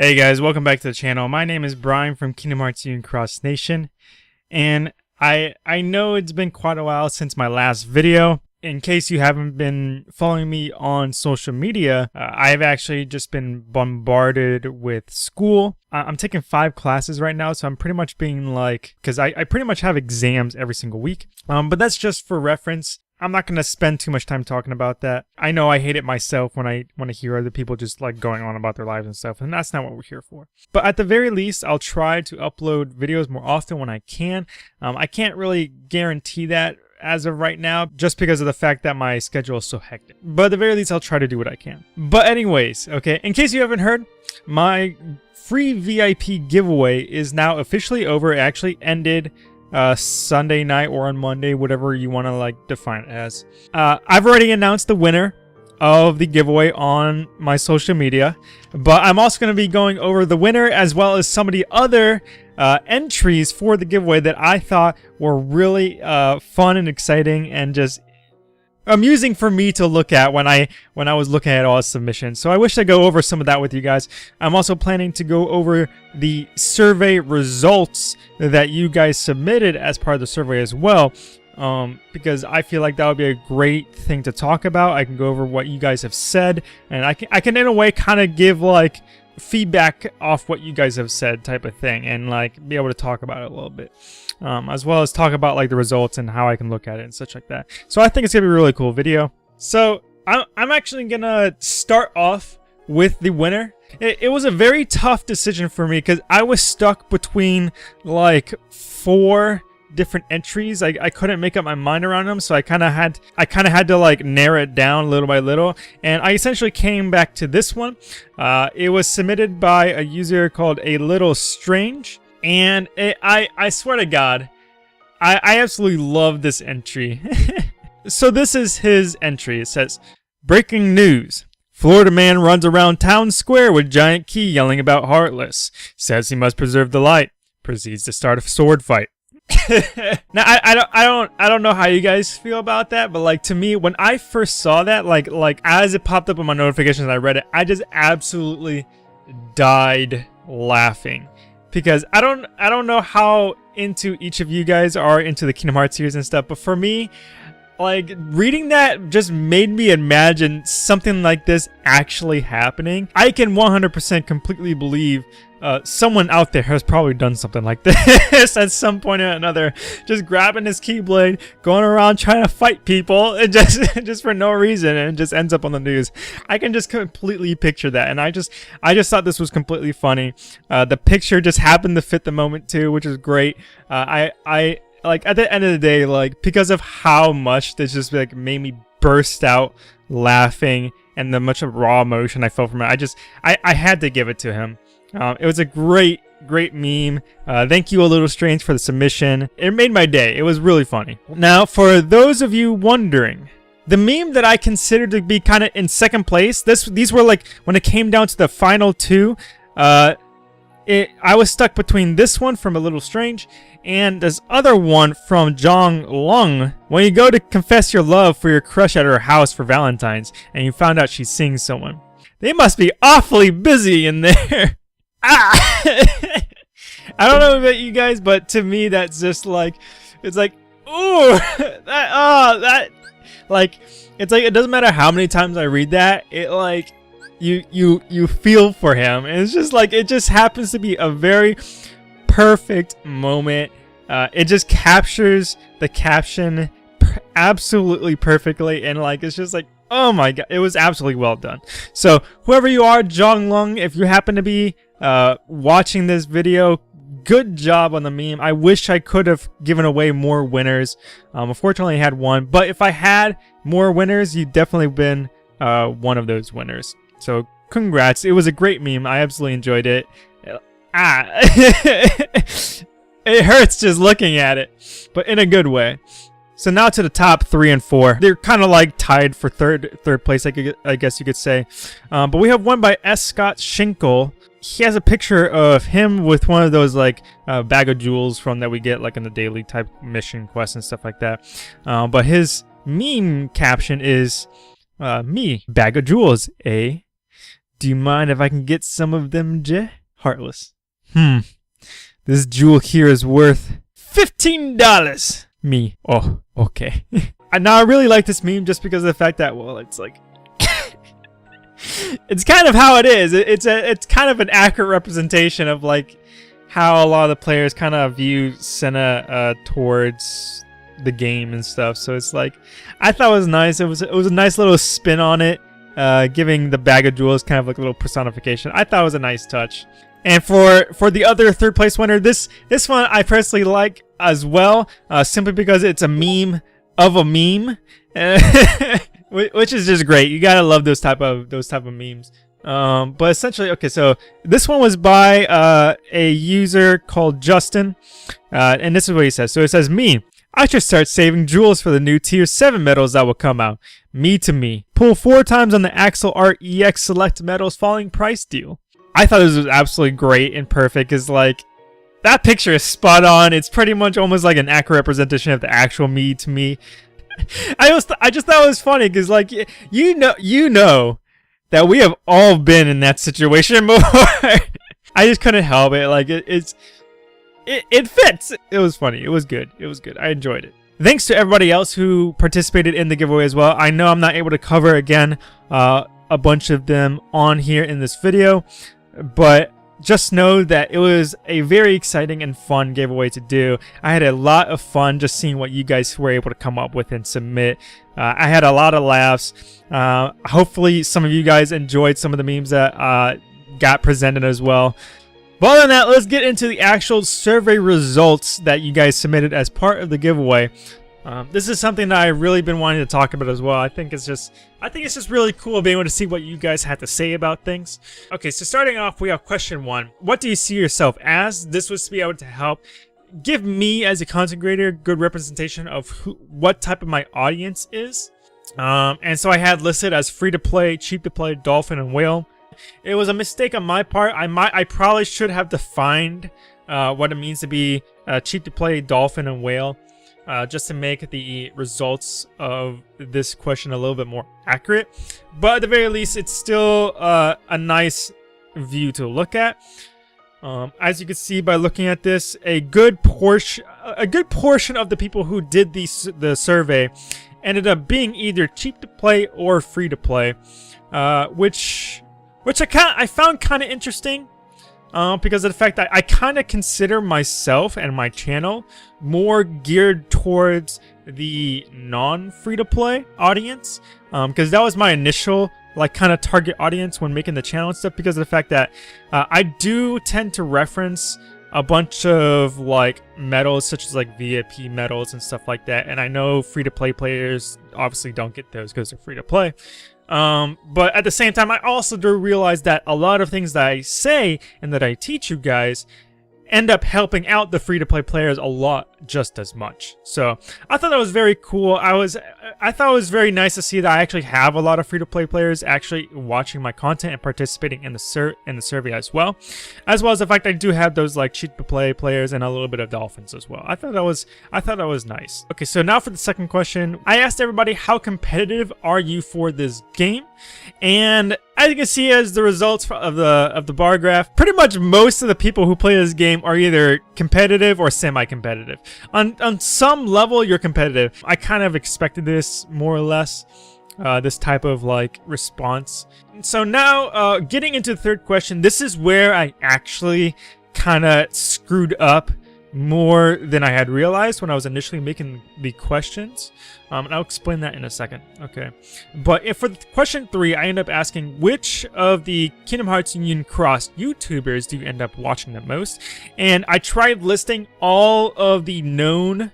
Hey guys, welcome back to the channel. My name is Brian from Kingdom Hearts U Cross Nation, and I know it's been quite a while since my last video. In case you haven't been following me on social media, I've actually just been bombarded with school. I'm taking 5 classes right now, so I'm pretty much being like, because I pretty much have exams every single week. But that's just for reference. I'm not going to spend too much time talking about that. I know I hate it myself when I hear other people just like going on about their lives and stuff, and that's not what we're here for. But at the very least, I'll try to upload videos more often when I can. I can't really guarantee that as of right now, just because of the fact that my schedule is so hectic. But at the very least, I'll try to do what I can. But anyways, okay, in case you haven't heard, my free VIP giveaway is now officially over. It actually ended Sunday night or on Monday, whatever you want to like define it as. I've already announced the winner of the giveaway on my social media, but I'm also going to be going over the winner as well as some of the other entries for the giveaway that I thought were really fun and exciting and just amusing for me to look at when I was looking at all the submissions. So I wish to go over some of that with you guys. I'm also planning to go over the survey results that you guys submitted as part of the survey as well, because I feel like that would be a great thing to talk about. I can go over what you guys have said, and I can in a way kind of give like feedback off what you guys have said type of thing, and like be able to talk about it a little bit, as well as talk about like the results and how I can look at it and such like that. So I think it's gonna be a really cool video. So I'm actually gonna start off with the winner. It was a very tough decision for me because I was stuck between like 4 different entries. I couldn't make up my mind around them, so I kind of had to like narrow it down little by little, and I essentially came back to this one. It was submitted by a user called A Little Strange, and I swear to God, I absolutely love this entry. So this is his entry. It says, "Breaking news. Florida man runs around town square with giant key yelling about Heartless. Says he must preserve the light. Proceeds to start a sword fight." Now I don't know how you guys feel about that, but like to me, when I first saw that, like as it popped up on my notifications and I read it, I just absolutely died laughing, because I don't know how into each of you guys are into the Kingdom Hearts series and stuff, but for me, like reading that just made me imagine something like this actually happening. I can 100% completely believe someone out there has probably done something like this at some point or another, just grabbing his Keyblade, going around trying to fight people, and just for no reason, and it just ends up on the news. I can just completely picture that, and I just thought this was completely funny. The picture just happened to fit the moment too, which is great. I like at the end of the day, like because of how much this just like made me burst out laughing and the much of raw emotion I felt from it, I had to give it to him. It was a great meme. Thank you, A Little Strange, for the submission. It made my day. It was really funny. Now, for those of you wondering, the meme that I considered to be kind of in second place, these were like when it came down to the final 2. I was stuck between this one from A Little Strange and this other one from Zhang Lung. When you go to confess your love for your crush at her house for Valentine's, and you found out she's seeing someone. They must be awfully busy in there. I don't know about you guys, but to me that's just like, it's like, ooh, that like, it's like it doesn't matter how many times I read that, it like you feel for him, and it's just like it just happens to be a very perfect moment. It just captures the caption absolutely perfectly, and like it's just like, oh my god, it was absolutely well done. So whoever you are, Zhang Lung, if you happen to be watching this video, good job on the meme. I wish I could have given away more winners. Unfortunately I had one, but if I had more winners, you'd definitely been one of those winners. So congrats. It was a great meme. I absolutely enjoyed it. It hurts just looking at it, but in a good way. So now to the top 3 and 4. They're kind of like tied for third place, I guess you could say. But we have one by S. Scott Schinkel. He has a picture of him with one of those like bag of jewels from that we get like in the daily type mission quests and stuff like that. But his meme caption is, me, bag of jewels, eh? Do you mind if I can get some of them, J? Heartless. This jewel here is worth $15. Me. Oh, okay. Now I really like this meme just because of the fact that, well, it's like it's kind of how it is. It's kind of an accurate representation of like how a lot of the players kind of view Senna towards the game and stuff. So it's like, I thought it was nice. It was a nice little spin on it, giving the bag of jewels kind of like a little personification. I thought it was a nice touch. And for the other third place winner, this one I personally like as well, simply because it's a meme of a meme, which is just great. You gotta love those type of memes. But essentially, okay, so this one was by a user called Justin, and this is what he says. So it says, me, I should start saving jewels for the new tier 7 medals that will come out. Me to me. Pull 4 times on the Axel Art EX Select medals falling price deal. I thought this was absolutely great and perfect, because like, that picture is spot on. It's pretty much almost like an accurate representation of the actual me to me. I just thought it was funny, because like, you know that we have all been in that situation before. I just couldn't help it. Like, it fits. It was funny. It was good. It was good. I enjoyed it. Thanks to everybody else who participated in the giveaway as well. I know I'm not able to cover again a bunch of them on here in this video, but just know that it was a very exciting and fun giveaway to do. I had a lot of fun just seeing what you guys were able to come up with and submit. I had a lot of laughs. Hopefully some of you guys enjoyed some of the memes that got presented as well. But other than that, let's get into the actual survey results that you guys submitted as part of the giveaway. This is something that I've really been wanting to talk about as well. I think it's just really cool being able to see what you guys had to say about things. Okay, so starting off, we have question 1. What do you see yourself as? This was to be able to help give me as a content creator good representation of what type of my audience is. And so I had listed as free to play, cheap to play, dolphin, and whale. It was a mistake on my part. I probably should have defined what it means to be cheap to play, dolphin, and whale. Just to make the results of this question a little bit more accurate. But at the very least, it's still a nice view to look at. As you can see by looking at this, a good portion of the people who did the survey ended up being either cheap to play or free to play, which I found kind of interesting. Because of the fact that I kind of consider myself and my channel more geared towards the non-free-to-play audience. Because that was my initial like kind of target audience when making the channel and stuff, because of the fact that I do tend to reference a bunch of like medals such as like VIP medals and stuff like that. And I know free-to-play players obviously don't get those because they're free-to-play. But at the same time, I also do realize that a lot of things that I say and that I teach you guys end up helping out the free-to-play players a lot just as much. So I thought that was very cool. I thought it was very nice to see that I actually have a lot of free-to-play players actually watching my content and participating in the survey as well as the fact that I do have those like cheap-to-play players and a little bit of dolphins as well. I thought that was nice. Okay, so now for the second question, I asked everybody, how competitive are you for this game? And as you can see, as the results of the bar graph, pretty much most of the people who play this game are either competitive or semi-competitive. On some level, you're competitive. I kind of expected this more or less, this type of like response. So now, getting into the third question, this is where I actually kind of screwed up more than I had realized when I was initially making the questions. And I'll explain that in a second. Okay, but for question 3, I end up asking, which of the Kingdom Hearts Union Cross YouTubers do you end up watching the most? And I tried listing all of the known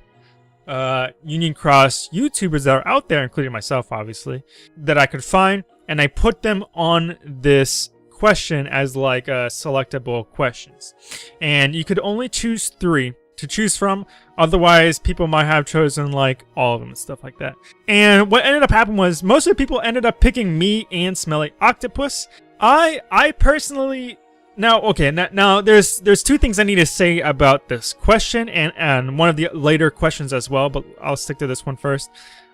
Union Cross YouTubers that are out there, including myself, obviously, that I could find, and I put them on this question as like selectable questions. And you could only choose 3 to choose from, otherwise people might have chosen like all of them and stuff like that. And what ended up happening was most of the people ended up picking me and Smelly Octopus. I personally, now there's 2 things I need to say about this question and one of the later questions as well, but I'll stick to this one first.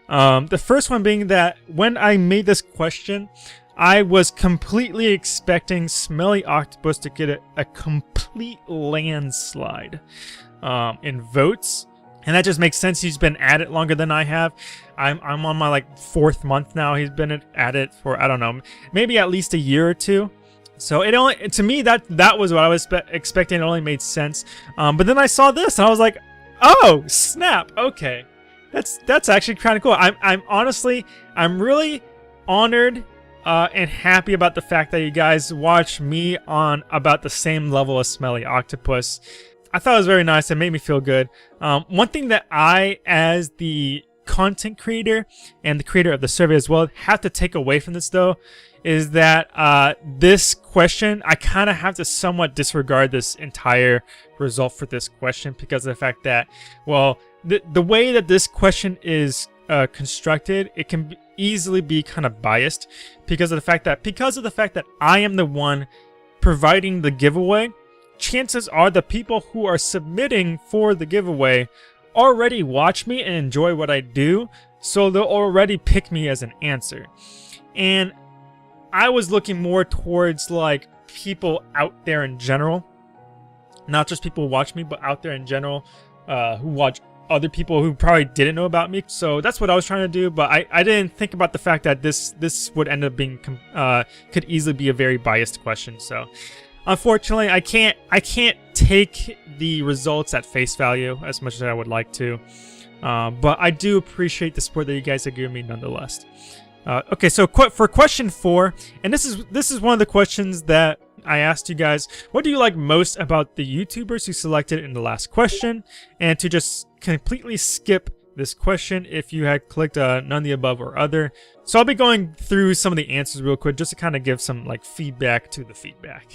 The first one being that when I made this question, I was completely expecting Smelly Octopus to get a complete landslide in votes. And that just makes sense. He's been at it longer than I have. I'm on my like 4th month now. He's been at it for, I don't know, maybe at least a year or two. So it only, to me, that was what I was expecting. It only made sense. But then I saw this and I was like, oh snap! Okay, that's actually kind of cool. I'm honestly, I'm really honored and happy about the fact that you guys watch me on about the same level as Smelly Octopus. I thought it was very nice. It made me feel good. One thing that I, as the content creator and the creator of the survey as well, have to take away from this though, is that this question, I kind of have to somewhat disregard this entire result for this question because of the fact that, well, the way that this question is constructed, it can easily be kind of biased because of the fact that I am the one providing the giveaway. Chances are the people who are submitting for the giveaway already watch me and enjoy what I do, so they'll already pick me as an answer. And I was looking more towards like people out there in general, not just people who watch me, but out there in general who watch other people who probably didn't know about me. So that's what I was trying to do, but I didn't think about the fact that this would end up being could easily be a very biased question. So unfortunately, I can't take the results at face value as much as I would like to, but I do appreciate the support that you guys have given me nonetheless. Okay, so for question 4, and this is one of the questions that I asked you guys. What do you like most about the YouTubers who selected in the last question? And to just completely skip this question if you had clicked none of the above or other. So I'll be going through some of the answers real quick just to kind of give some like feedback to the feedback.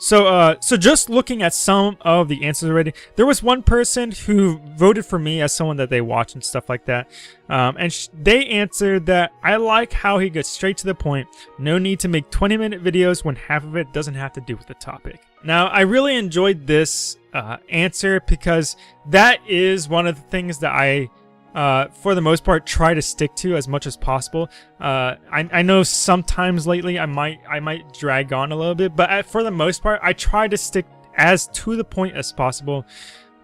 So just looking at some of the answers already, there was one person who voted for me as someone that they watch and stuff like that. And they answered that I like how he gets straight to the point. No need to make 20-minute videos when half of it doesn't have to do with the topic. Now, I really enjoyed this answer because that is one of the things that I, for the most part, try to stick to as much as possible. I know sometimes lately I might drag on a little bit, but for the most part, I try to stick as to the point as possible.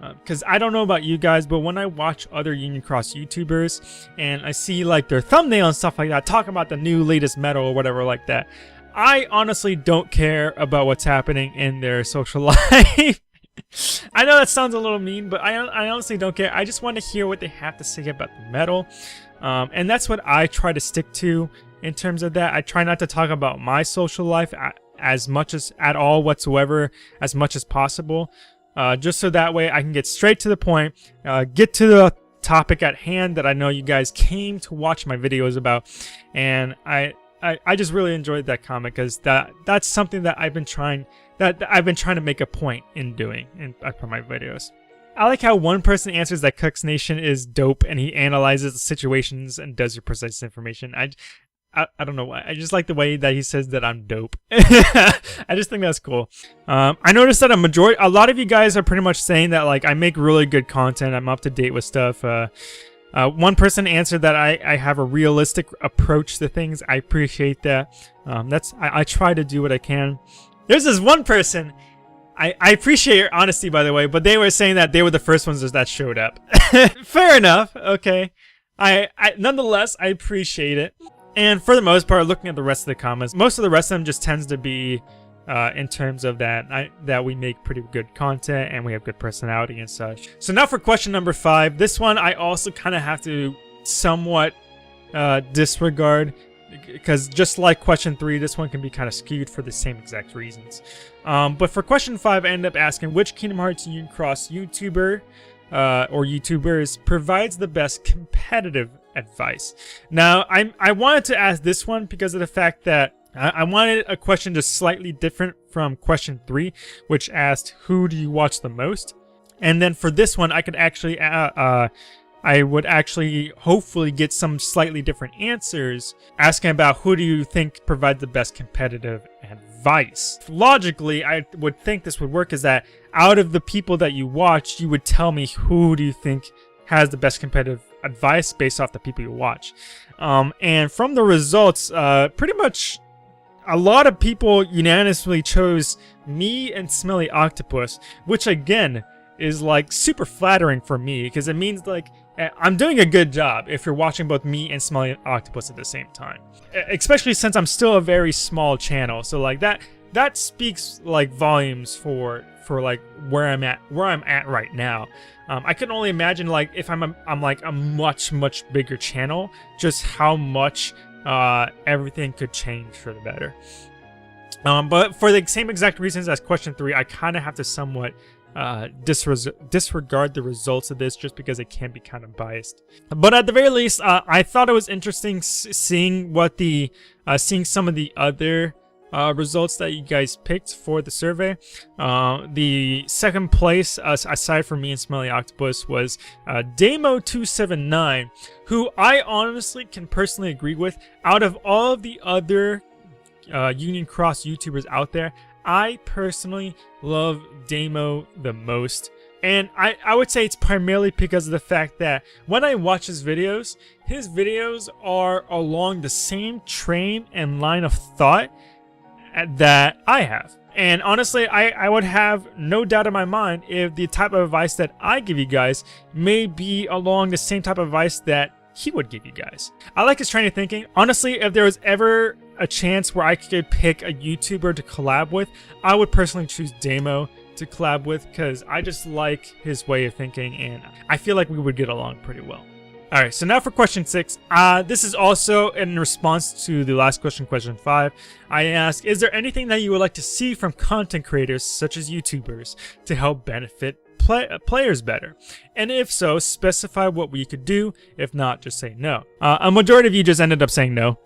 Because I don't know about you guys, but when I watch other Union Cross YouTubers and I see like their thumbnail and stuff like that, talking about the new latest metal or whatever like that, I honestly don't care about what's happening in their social life. I know that sounds a little mean, but I honestly don't care. I just want to hear what they have to say about the metal. And that's what I try to stick to in terms of that. I try not to talk about my social life as much as at all whatsoever, as much as possible. Just so that way I can get straight to the point, get to the topic at hand that I know you guys came to watch my videos about. And I just really enjoyed that comment because that's something that I've been trying to make a point in doing for my videos. I like how one person answers that Khux Nation is dope and he analyzes the situations and does your precise information. I don't know why. I just like the way that he says that I'm dope. I just think that's cool. I noticed that a lot of you guys are pretty much saying that like I make really good content. I'm up to date with stuff. One person answered that I have a realistic approach to things. I appreciate that. I try to do what I can. There's this one person. I appreciate your honesty, by the way, but they were saying that they were the first ones that showed up. Fair enough. Okay. Nonetheless, I appreciate it. And for the most part, looking at the rest of the comments, most of the rest of them just tends to be in terms of that we make pretty good content and we have good personality and such. So now for question number 5. This one I also kind of have to somewhat disregard because just like question 3, this one can be kind of skewed for the same exact reasons. But for question 5, I end up asking which Kingdom Hearts Union Cross YouTuber or YouTubers provides the best competitive advice. Now, I wanted to ask this one because of the fact that I wanted a question just slightly different from question 3, which asked who do you watch the most, and then for this one I could actually I would actually hopefully get some slightly different answers asking about who do you think provides the best competitive advice. Logically, I would think this would work is that out of the people that you watch, you would tell me who do you think has the best competitive advice based off the people you watch. And from the results, pretty much a lot of people unanimously chose me and Smelly Octopus, which again is like super flattering for me, because it means like I'm doing a good job if you're watching both me and Smelly Octopus at the same time, especially since I'm still a very small channel. So like that speaks like volumes for like where I'm at right now. I can only imagine like if I'm like a much bigger channel, just how much everything could change for the better. But for the same exact reasons as question 3, I kind of have to somewhat disregard the results of this, just because it can be kind of biased. But at the very least, I thought it was interesting seeing what seeing some of the other results that you guys picked for the survey. The second place, aside from me and Smelly Octopus, was Damo279, who I honestly can personally agree with. Out of all of the other Union Cross YouTubers out there, I personally love Damo the most. And I would say it's primarily because of the fact that when I watch his videos are along the same train and line of thought that I have. And honestly, I would have no doubt in my mind if the type of advice that I give you guys may be along the same type of advice that he would give you guys. I like his train of thinking. Honestly, if there was ever a chance where I could pick a YouTuber to collab with, I would personally choose Damo to collab with, because I just like his way of thinking, and I feel like we would get along pretty well. Alright, so now for question 6. This is also in response to the last question, question 5. I asked, is there anything that you would like to see from content creators, such as YouTubers, to help benefit players better? And if so, specify what we could do. If not, just say no. A majority of you just ended up saying no.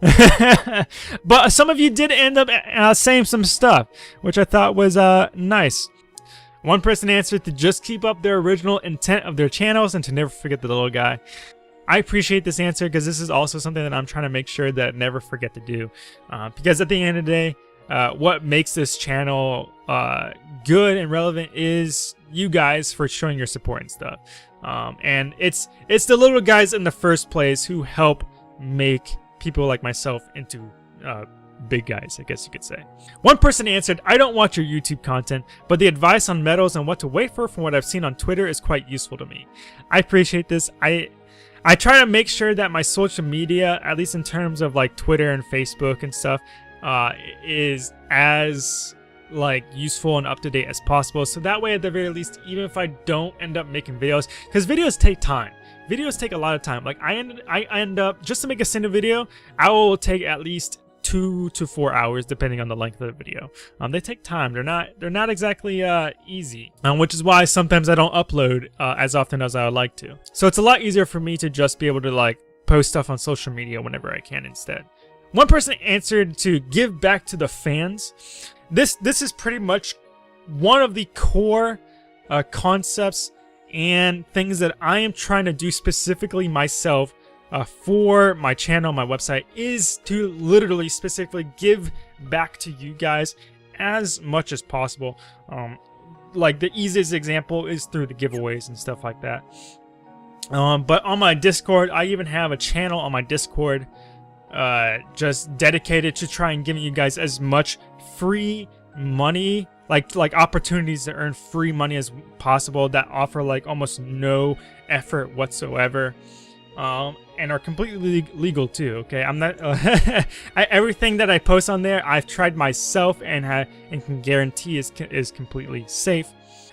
But some of you did end up saying some stuff, which I thought was nice. One person answered to just keep up their original intent of their channels and to never forget the little guy. I appreciate this answer, because this is also something that I'm trying to make sure that I never forget to do. Because at the end of the day, what makes this channel good and relevant is you guys for showing your support and stuff. And it's the little guys in the first place who help make people like myself into big guys, I guess you could say. One person answered, I don't watch your YouTube content, but the advice on medals and what to wait for from what I've seen on Twitter is quite useful to me. I appreciate this. I try to make sure that my social media, at least in terms of like Twitter and Facebook and stuff, is as like useful and up to date as possible. So that way, at the very least, even if I don't end up making videos, because videos take time. Videos take a lot of time. Like I end up, just to make a single video, I will take at least 2 to 4 hours depending on the length of the video. They take time. They're not exactly easy, which is why sometimes I don't upload as often as I would like to. So it's a lot easier for me to just be able to like post stuff on social media whenever I can instead. One person answered to give back to the fans. This is pretty much one of the core concepts and things that I am trying to do specifically myself for my channel, my website, is to literally specifically give back to you guys as much as possible. Like the easiest example is through the giveaways and stuff like that. But on my Discord, I even have a channel on my Discord just dedicated to try and giving you guys as much free money, like opportunities to earn free money as possible that offer like almost no effort whatsoever. And are completely legal too. Okay, I'm not everything that I post on there I've tried myself and can guarantee is completely safe.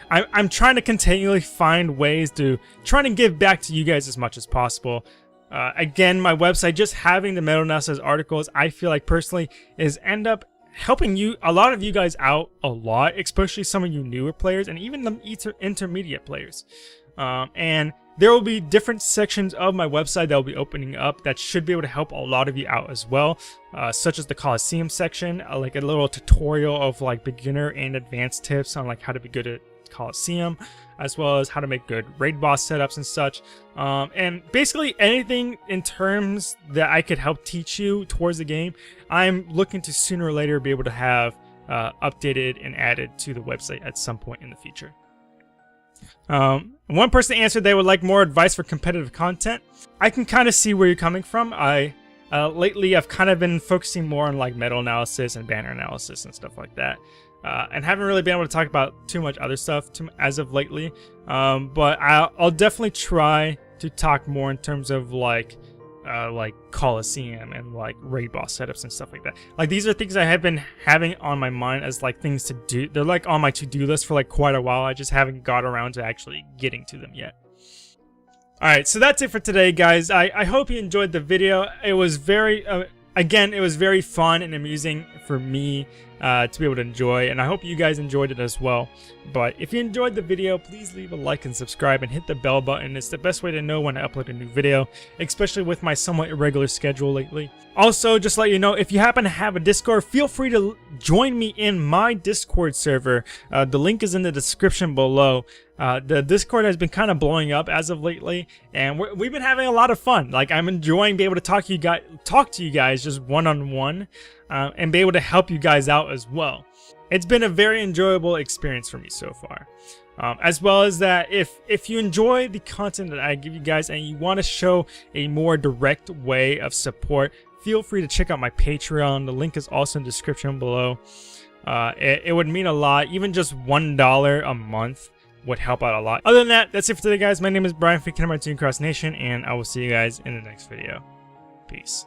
I'm trying to continually find ways to try to give back to you guys as much as possible. Again, my website, just having the Metal Analysis articles, I feel like personally is end up helping a lot of you guys out a lot, especially some of you newer players and even the intermediate players. And there will be different sections of my website that will be opening up that should be able to help a lot of you out as well, such as the Coliseum section, like a little tutorial of like beginner and advanced tips on like how to be good at Coliseum, as well as how to make good raid boss setups and such. And basically anything in terms that I could help teach you towards the game, I'm looking to sooner or later be able to have updated and added to the website at some point in the future. One person answered they would like more advice for competitive content. I can kind of see where you're coming from. Lately I've kind of been focusing more on like meta analysis and banner analysis and stuff like that. And haven't really been able to talk about too much other stuff as of lately. But I'll definitely try to talk more in terms of like Coliseum and like raid boss setups and stuff like that. Like these are things I have been having on my mind as like things to do. They're like on my to-do list for like quite a while. I just haven't got around to actually getting to them yet. Alright, so that's it for today, guys. I hope you enjoyed the video. It was very again, it was very fun and amusing for me to be able to enjoy, and I hope you guys enjoyed it as well. But if you enjoyed the video, please leave a like and subscribe and hit the bell button. It's the best way to know when I upload a new video, especially with my somewhat irregular schedule lately. Also, just let you know, if you happen to have a Discord, feel free to join me in my Discord server. The link is in the description below. The Discord has been kind of blowing up as of lately, and we've been having a lot of fun. Like, I'm enjoying being able to talk to you guys just one-on-one, and be able to help you guys out as well. It's been a very enjoyable experience for me so far. As well as that, if you enjoy the content that I give you guys and you want to show a more direct way of support, feel free to check out my Patreon. The link is also in the description below. It would mean a lot. Even just $1 a month would help out a lot. Other than that, that's it for today, guys. My name is Brian from Keyblade Cross Nation, and I will see you guys in the next video. Peace.